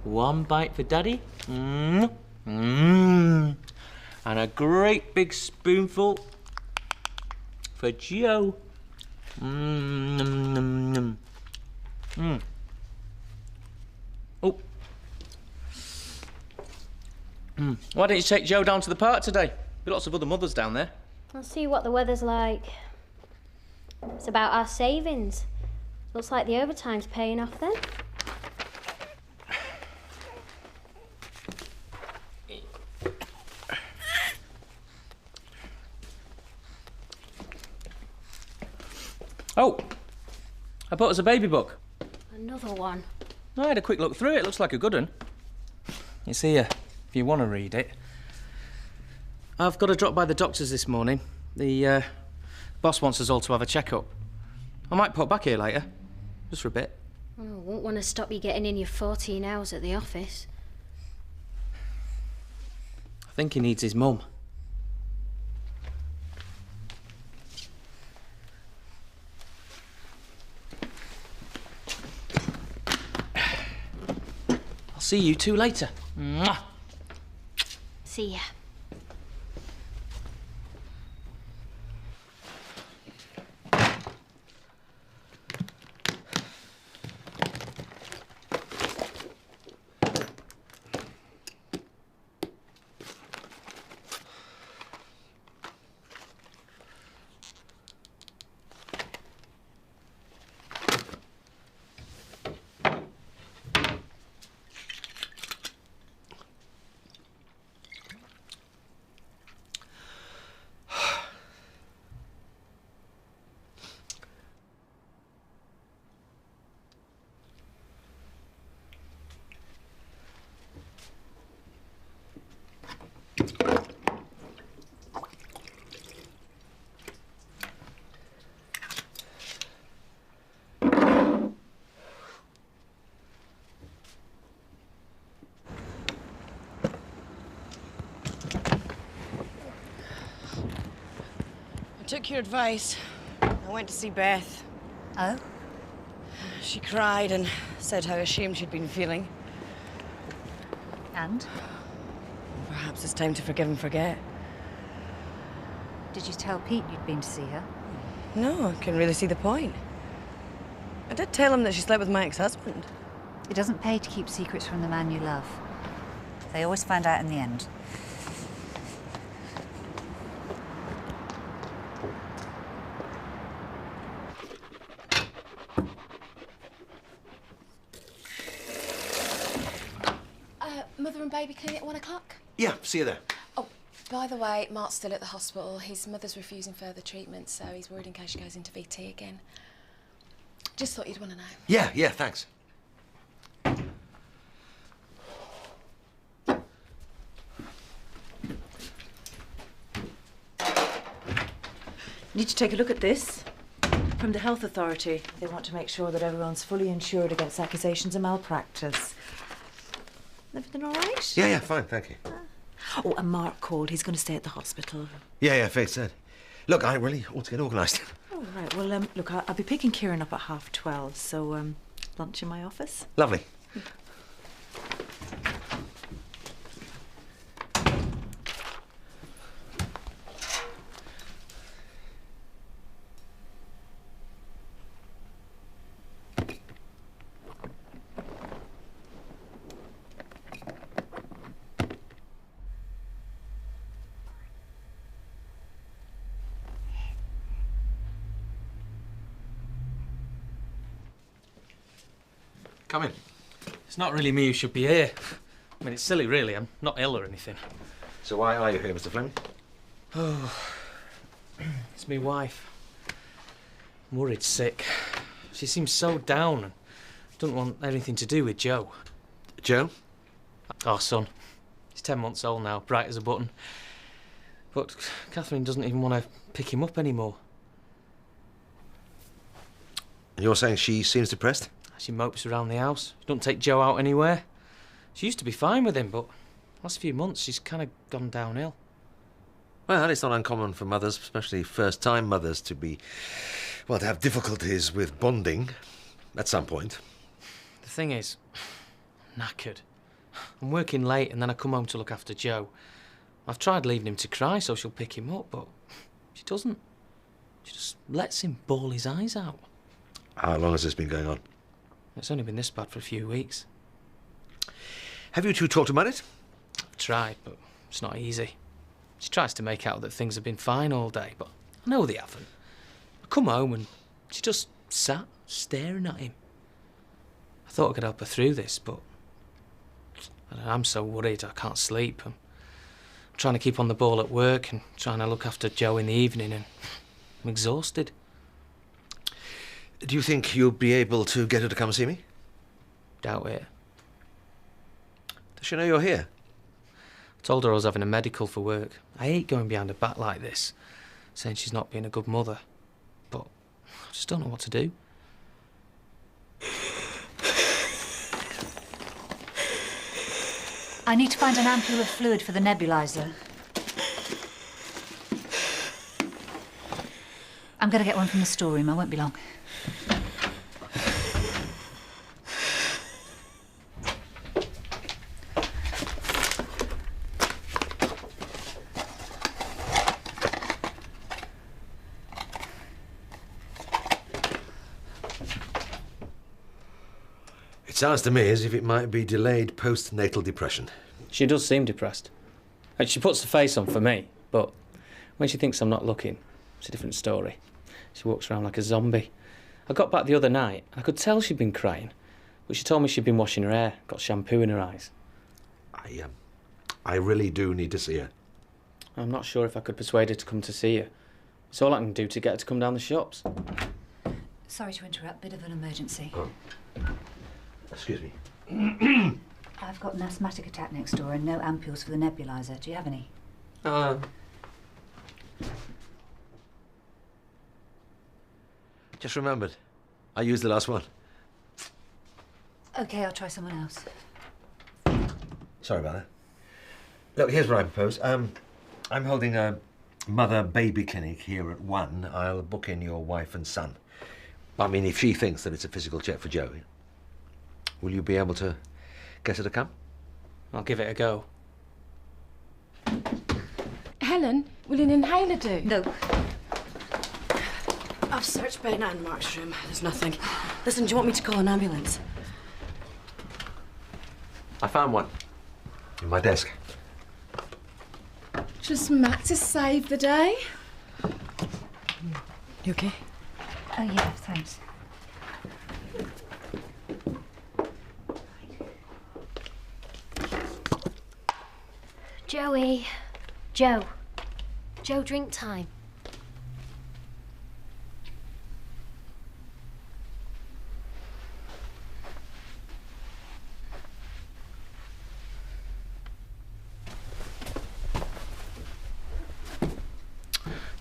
One bite for Daddy. Mmm. Mmm. And a great big spoonful for Joe. Mmm. Mmm. Oh. Why don't you take Joe down to the park today? There's lots of other mothers down there. I'll see what the weather's like. It's about our savings. Looks like the overtime's paying off then. Oh, I bought us a baby book. Another one. I had a quick look through it. Looks like a good one. It's here, if you want to read it. I've got to drop by the doctor's this morning. The boss wants us all to have a checkup. I might pop back here later, just for a bit. Oh, I won't want to stop you getting in your 14 hours at the office. I think he needs his mum. I'll see you two later. Mwah. See ya. I took your advice. I went to see Beth. Oh? She cried and said how ashamed she'd been feeling. And? Perhaps it's time to forgive and forget. Did you tell Pete you'd been to see her? No, I couldn't really see the point. I did tell him that she slept with my ex-husband. It doesn't pay to keep secrets from the man you love. They always find out in the end. Mother and baby clinic at 1 o'clock? Yeah, see you there. Oh, by the way, Mark's still at the hospital. His mother's refusing further treatment, so he's worried in case she goes into VT again. Just thought you'd want to know. Yeah, thanks. Need to take a look at this. From the Health Authority. They want to make sure that everyone's fully insured against accusations of malpractice. Everything all right? Yeah, fine, thank you. Oh, and Mark called. He's going to stay at the hospital. Yeah, Faith said. Look, I really ought to get organised. Oh, right. Well, look, I'll be picking Kieran up at 12:30, so lunch in my office. Lovely. Come in. It's not really me who should be here. I mean, it's silly, really. I'm not ill or anything. So why are you here, Mr. Fleming? Oh, it's my wife. I'm worried sick. She seems so down and doesn't want anything to do with Joe. Joe? Our son. He's 10 months old now, bright as a button. But Catherine doesn't even want to pick him up anymore. And you're saying she seems depressed? She mopes around the house. She doesn't take Joe out anywhere. She used to be fine with him, but last few months she's kind of gone downhill. Well, it's not uncommon for mothers, especially first-time mothers, to have difficulties with bonding at some point. The thing is, I'm knackered. I'm working late and then I come home to look after Joe. I've tried leaving him to cry so she'll pick him up, but she doesn't. She just lets him bawl his eyes out. How long has this been going on? It's only been this bad for a few weeks. Have you two talked about it? I've tried, but it's not easy. She tries to make out that things have been fine all day, but I know they haven't. I come home and she just sat staring at him. I thought I could help her through this, but I'm so worried I can't sleep. I'm trying to keep on the ball at work and trying to look after Joe in the evening, and I'm exhausted. Do you think you'll be able to get her to come see me? Doubt it. Does she know you're here? I told her I was having a medical for work. I hate going behind her back like this, saying she's not being a good mother. But I just don't know what to do. I need to find an ampule of fluid for the nebulizer. I'm going to get one from the storeroom. I won't be long. It sounds to me as if it might be delayed postnatal depression. She does seem depressed. And she puts the face on for me, but when she thinks I'm not looking, it's a different story. She walks around like a zombie. I got back the other night, and I could tell she'd been crying, but she told me she'd been washing her hair, got shampoo in her eyes. I really do need to see her. I'm not sure if I could persuade her to come to see you. It's all I can do to get her to come down the shops. Sorry to interrupt, bit of an emergency. Oh. Excuse me. I've got an asthmatic attack next door and no ampules for the nebulizer. Do you have any? Just remembered. I used the last one. OK, I'll try someone else. Sorry about that. Look, here's what I propose. I'm holding a mother-baby clinic here at 1. I'll book in your wife and son. I mean, if she thinks that it's a physical check for Joe, will you be able to get her to come? I'll give it a go. Helen, will an inhaler do? No. I've searched Ben and Mark's room. There's nothing. Listen, do you want me to call an ambulance? I found one. In my desk. Just Matt to save the day. You okay? Oh, yeah, thanks. Joey. Joe. Joe, drink time.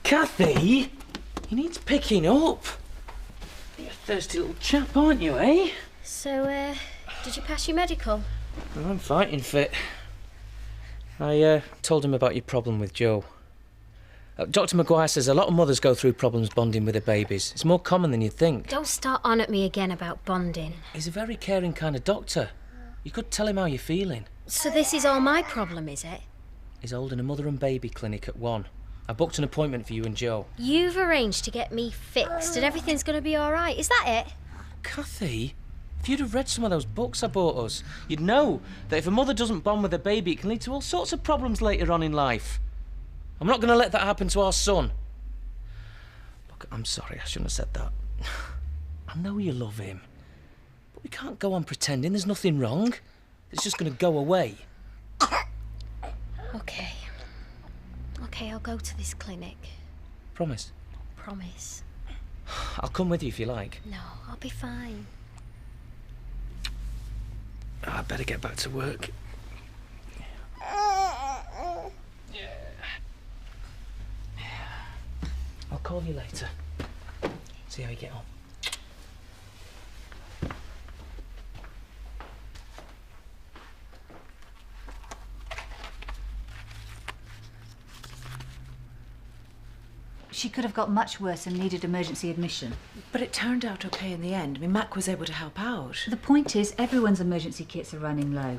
Kathy, he needs picking up. You're a thirsty little chap, aren't you, eh? So, did you pass your medical? I'm fighting fit. I told him about your problem with Joe. Dr. Maguire says a lot of mothers go through problems bonding with their babies. It's more common than you'd think. Don't start on at me again about bonding. He's a very caring kind of doctor. You could tell him how you're feeling. So this is all my problem, is it? He's holding a mother and baby clinic at 1. I booked an appointment for you and Joe. You've arranged to get me fixed and everything's going to be all right. Is that it? Kathy, if you'd have read some of those books I bought us, you'd know that if a mother doesn't bond with her baby, it can lead to all sorts of problems later on in life. I'm not going to let that happen to our son. Look, I'm sorry, I shouldn't have said that. I know you love him, but we can't go on pretending there's nothing wrong. It's just going to go away. Okay. Okay, I'll go to this clinic. Promise? Promise. I'll come with you if you like. No, I'll be fine. I'd better get back to work. I'll call you later. See how you get on. She could have got much worse and needed emergency admission. But it turned out okay in the end. I mean, Mac was able to help out. The point is, everyone's emergency kits are running low.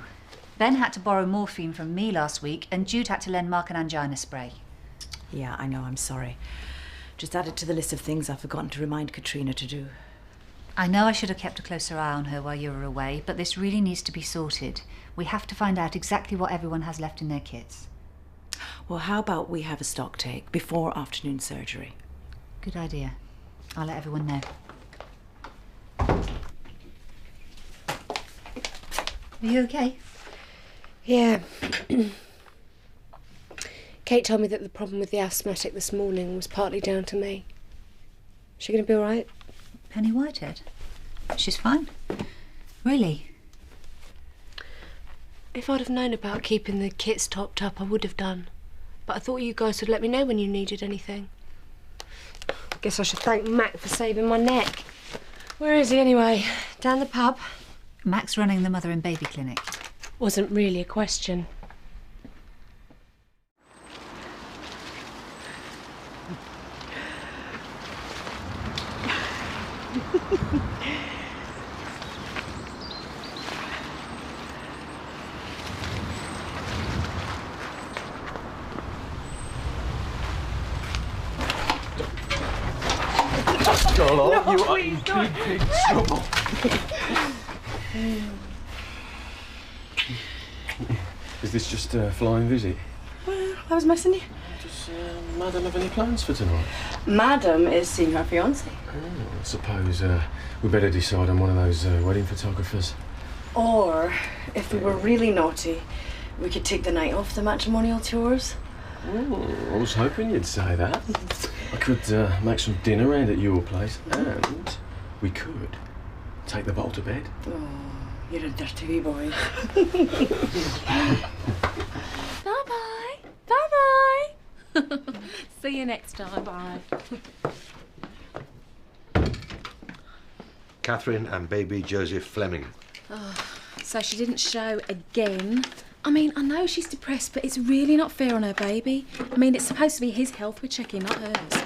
Ben had to borrow morphine from me last week, and Jude had to lend Mark an angina spray. Yeah, I know, I'm sorry. Just added to the list of things I've forgotten to remind Katrina to do. I know I should have kept a closer eye on her while you were away, but this really needs to be sorted. We have to find out exactly what everyone has left in their kits. Well, how about we have a stock take before afternoon surgery? Good idea. I'll let everyone know. Are you okay? Yeah. Kate told me that the problem with the asthmatic this morning was partly down to me. Is she going to be all right? Penny Whitehead? She's fine. Really? If I'd have known about keeping the kits topped up, I would have done. But I thought you guys would let me know when you needed anything. Guess I should thank Mac for saving my neck. Where is he anyway? Down the pub? Mac's running the mother and baby clinic. Wasn't really a question. Charlotte, you are in big trouble. Is this just a flying visit? Well, I was missing you. Does Madam have any plans for tonight? Madam is seeing her fiancé. Oh, I suppose we better decide on one of those wedding photographers. Or, if we were really naughty, we could take the night off the matrimonial tours. Oh, I was hoping you'd say that. I could make some dinner round at your place, and we could take the bottle to bed. Oh, you're a dirty wee boy. Bye-bye. Bye-bye. See you next time. Bye. Catherine and baby Joseph Fleming. Oh, so she didn't show again. I mean, I know she's depressed, but it's really not fair on her baby. I mean, it's supposed to be his health we're checking, not hers.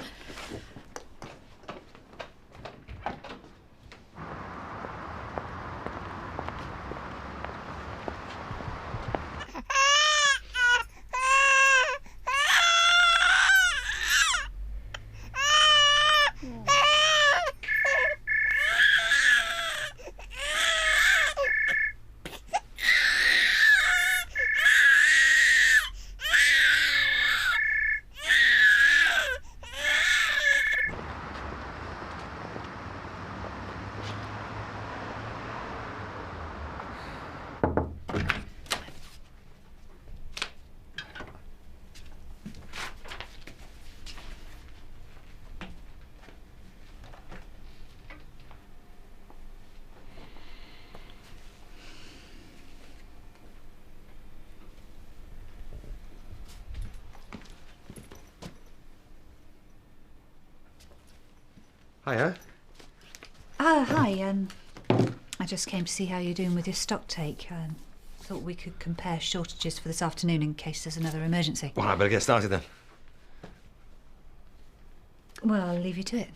Hiya. Hi. I just came to see how you're doing with your stock take. Thought we could compare shortages for this afternoon in case there's another emergency. Well, I better get started then. Well, I'll leave you to it.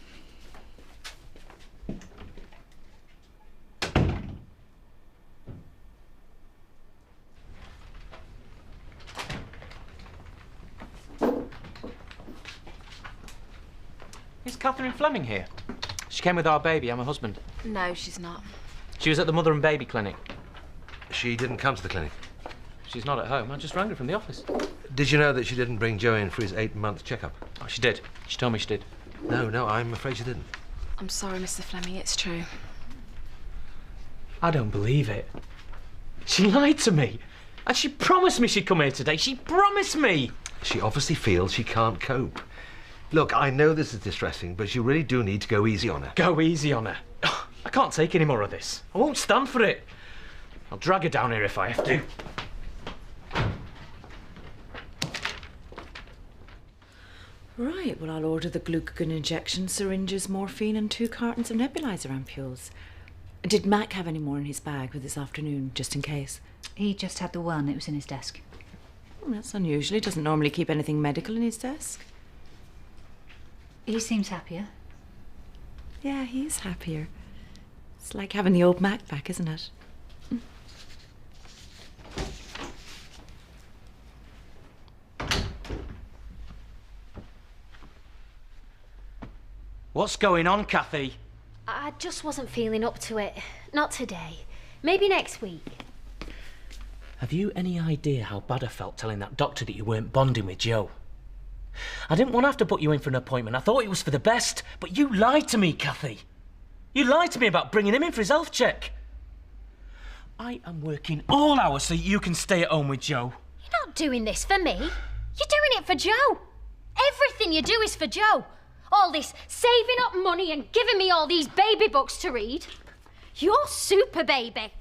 Is Catherine Fleming here? She came with our baby. I'm her husband. No, she's not. She was at the mother and baby clinic. She didn't come to the clinic. She's not at home. I just rang her from the office. Did you know that she didn't bring Joe in for his 8-month checkup? Oh, she did. She told me she did. No, I'm afraid she didn't. I'm sorry, Mr. Fleming, it's true. I don't believe it. She lied to me. And she promised me she'd come here today. She promised me. She obviously feels she can't cope. Look, I know this is distressing, but you really do need to go easy on her. Go easy on her. I can't take any more of this. I won't stand for it. I'll drag her down here if I have to. Right, well, I'll order the glucagon injection, syringes, morphine, and 2 cartons of nebulizer ampules. Did Mac have any more in his bag for this afternoon, just in case? He just had the one. It was in his desk. Oh, that's unusual. He doesn't normally keep anything medical in his desk. He seems happier. Yeah, he is happier. It's like having the old Mac back, isn't it? What's going on, Kathy? I just wasn't feeling up to it. Not today. Maybe next week. Have you any idea how bad I felt telling that doctor that you weren't bonding with Joe? I didn't want to have to put you in for an appointment. I thought it was for the best, but you lied to me, Kathy. You lied to me about bringing him in for his health check. I am working all hours so you can stay at home with Joe. You're not doing this for me. You're doing it for Joe. Everything you do is for Joe. All this saving up money and giving me all these baby books to read. You're super baby.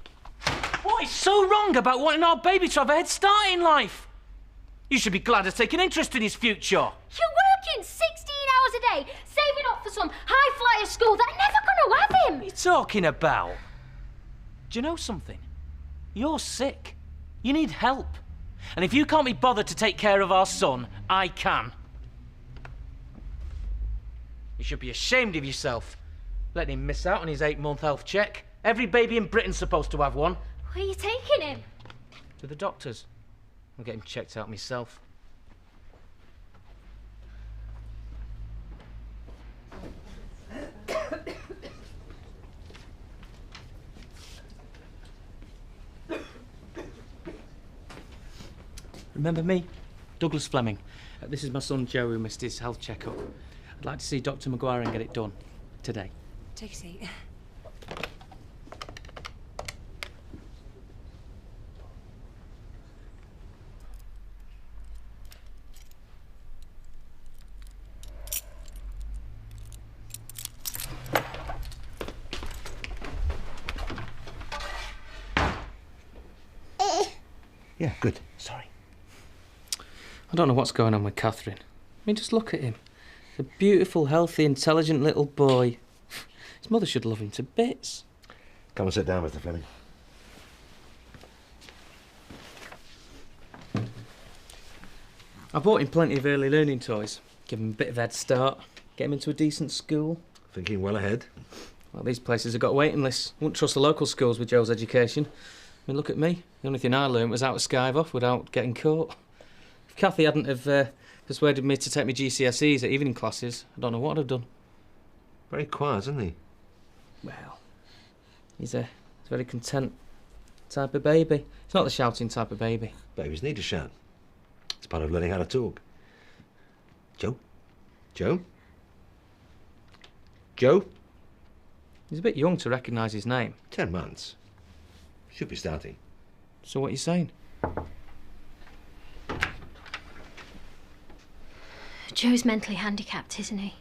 What is so wrong about wanting our baby to have a head start in life? You should be glad to take an interest in his future. You're working 16 hours a day, saving up for some high-flyer school that are never going to have him. What are you talking about? Do you know something? You're sick. You need help. And if you can't be bothered to take care of our son, I can. You should be ashamed of yourself, letting him miss out on his 8-month health check. Every baby in Britain's supposed to have one. Where are you taking him? To the doctors. I'll get him checked out myself. Remember me? Douglas Fleming. This is my son Joe who missed his health checkup. I'd like to see Dr. Maguire and get it done today. Take a seat. Yeah, good. Sorry. I don't know what's going on with Catherine. I mean, just look at him. A beautiful, healthy, intelligent little boy. His mother should love him to bits. Come and sit down, Mr. Fleming. I bought him plenty of early learning toys. Give him a bit of head start. Get him into a decent school. Thinking well ahead. Well, these places have got waiting lists. Wouldn't trust the local schools with Joe's education. I mean, look at me. The only thing I learned was how to skive off without getting caught. If Kathy hadn't have persuaded me to take my GCSEs at evening classes, I don't know what I'd have done. Very quiet, isn't he? Well, he's a very content type of baby. He's not the shouting type of baby. Babies need to shout. It's part of learning how to talk. Joe? Joe? Joe? He's a bit young to recognise his name. 10 months. Should be starting. So what are you saying? Joe's mentally handicapped, isn't he?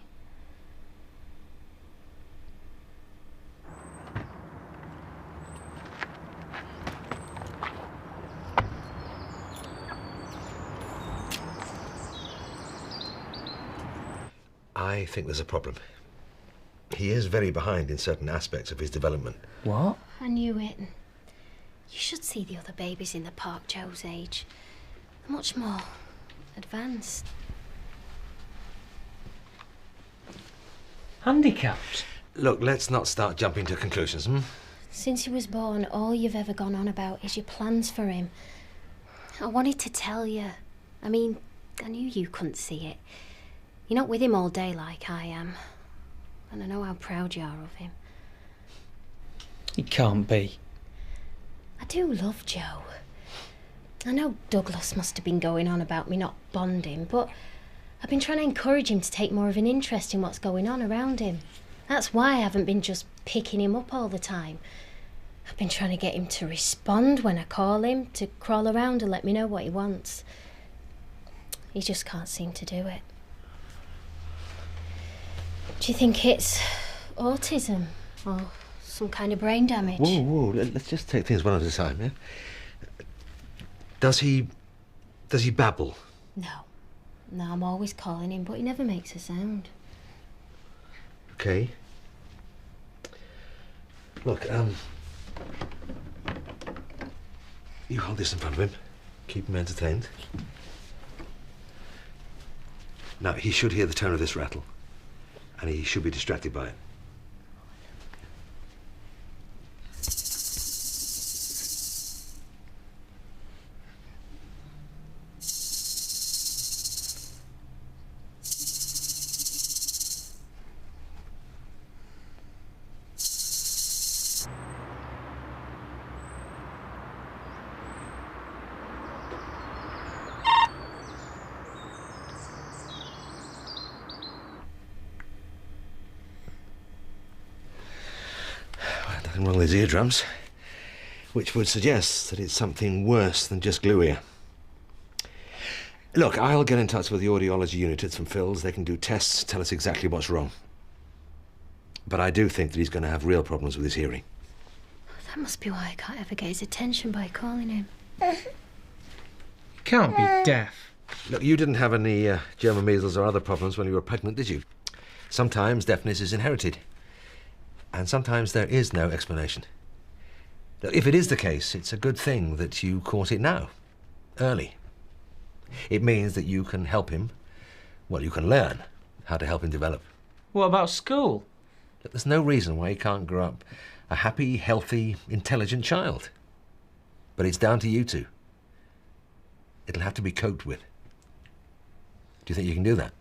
I think there's a problem. He is very behind in certain aspects of his development. What? I knew it. You should see the other babies in the park Joe's age. They're much more advanced. Handicapped? Look, let's not start jumping to conclusions, hmm? Since he was born, all you've ever gone on about is your plans for him. I wanted to tell you. I mean, I knew you couldn't see it. You're not with him all day like I am. And I know how proud you are of him. He can't be. I do love Joe. I know Douglas must have been going on about me not bonding, but I've been trying to encourage him to take more of an interest in what's going on around him. That's why I haven't been just picking him up all the time. I've been trying to get him to respond when I call him, to crawl around and let me know what he wants. He just can't seem to do it. Do you think it's autism or some kind of brain damage? Whoa, let's just take things one at a time, yeah? Does he babble? No, I'm always calling him, but he never makes a sound. Okay. Look, you hold this in front of him. Keep him entertained. Now, he should hear the tone of this rattle, and he should be distracted by it. Nothing wrong with his eardrums, which would suggest that it's something worse than just glue ear. Look, I'll get in touch with the audiology unit at St Phil's. They can do tests, tell us exactly what's wrong. But I do think that he's going to have real problems with his hearing. That must be why I can't ever get his attention by calling him. He can't be deaf. Look, you didn't have any German measles or other problems when you were pregnant, did you? Sometimes deafness is inherited. And sometimes there is no explanation. Look, if it is the case, it's a good thing that you caught it now, early. It means that you can help him, well, you can learn how to help him develop. What about school? Look, there's no reason why he can't grow up a happy, healthy, intelligent child. But it's down to you two. It'll have to be coped with. Do you think you can do that?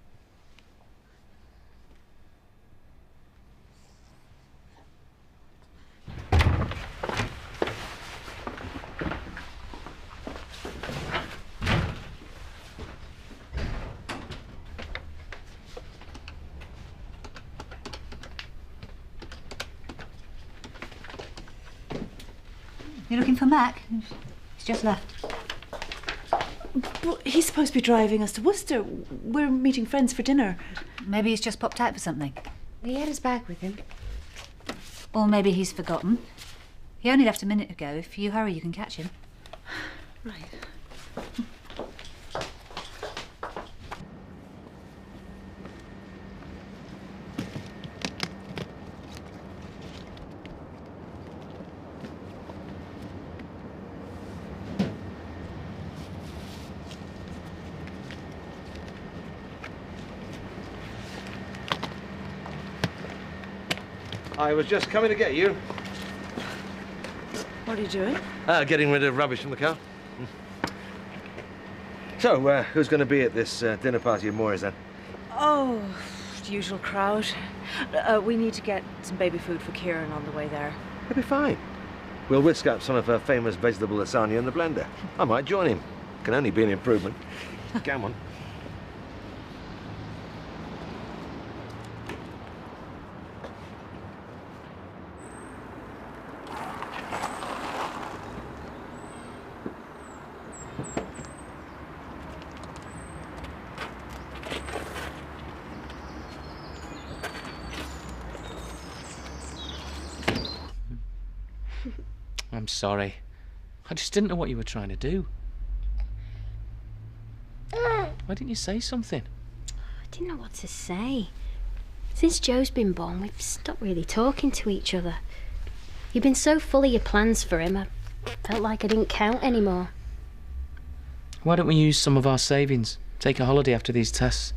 You're looking for Mac? He's just left. Well, he's supposed to be driving us to Worcester. We're meeting friends for dinner. Maybe he's just popped out for something. He had his bag with him. Or maybe he's forgotten. He only left a minute ago. If you hurry, you can catch him. Right. I was just coming to get you. What are you doing? Getting rid of rubbish from the car. So, who's going to be at this dinner party of Moira's then? Oh, the usual crowd. We need to get some baby food for Kieran on the way there. He'll be fine. We'll whisk up some of her famous vegetable lasagna in the blender. I might join him. Can only be an improvement. Come on. I'm sorry. I just didn't know what you were trying to do. Why didn't you say something? I didn't know what to say. Since Joe's been born, we've stopped really talking to each other. You've been so full of your plans for him, I felt like I didn't count anymore. Why don't we use some of our savings? Take a holiday after these tests.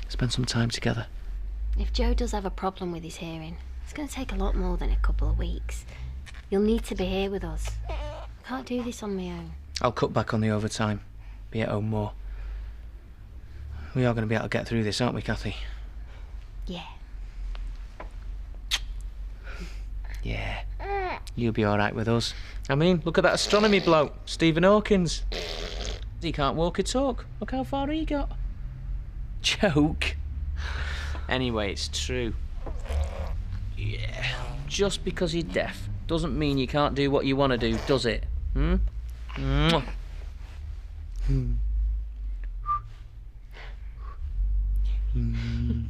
Spend some time together. If Joe does have a problem with his hearing, it's going to take a lot more than a couple of weeks. You'll need to be here with us. I can't do this on my own. I'll cut back on the overtime. Be at home more. We are going to be able to get through this, aren't we, Kathy? Yeah. Yeah. You'll be all right with us. I mean, look at that astronomy bloke, Stephen Hawkins. He can't walk or talk. Look how far he got. Joke. Anyway, it's true. Yeah. Just because you're deaf doesn't mean you can't do what you want to do, does it? Hmm? Mwah. Hmm. Hmm.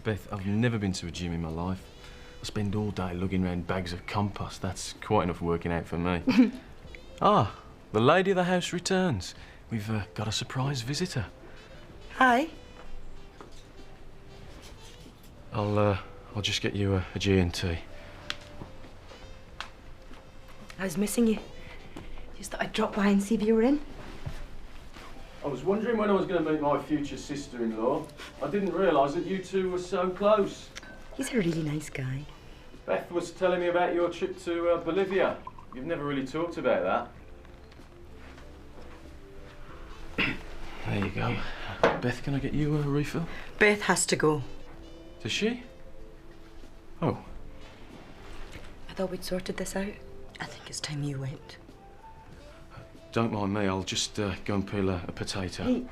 Beth, I've never been to a gym in my life. I spend all day lugging around bags of compost. That's quite enough working out for me. Ah, the lady of the house returns. We've got a surprise visitor. Hi. I'll just get you a G&T. I was missing you. Just thought I'd drop by and see if you were in. I was wondering when I was going to meet my future sister-in-law. I didn't realise that you two were so close. He's a really nice guy. Beth was telling me about your trip to Bolivia. You've never really talked about that. There you go. Beth, can I get you a refill? Beth has to go. Does she? Oh. I thought we'd sorted this out. I think it's time you went. Don't mind me, I'll just go and peel a potato. Hey,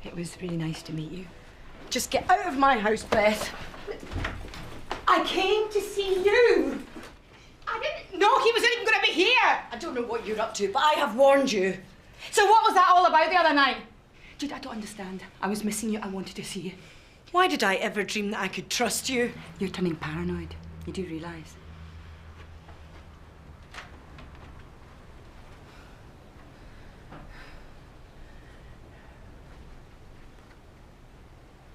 it was really nice to meet you. Just get out of my house, Beth. I came to see you. I didn't know he was even going to be here. I don't know what you're up to, but I have warned you. So what was that all about the other night? Jude, I don't understand. I was missing you. I wanted to see you. Why did I ever dream that I could trust you? You're turning paranoid. You do realise?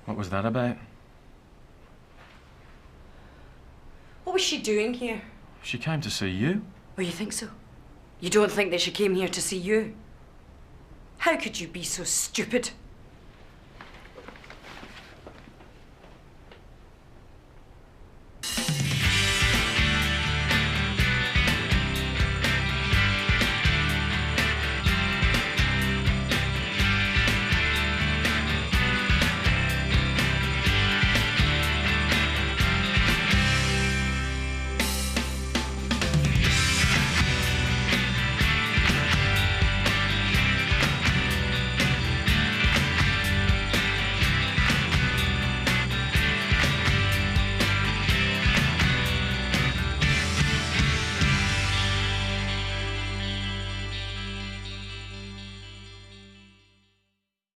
What was that about? What was she doing here? She came to see you. Oh, you think so? You don't think that she came here to see you? How could you be so stupid?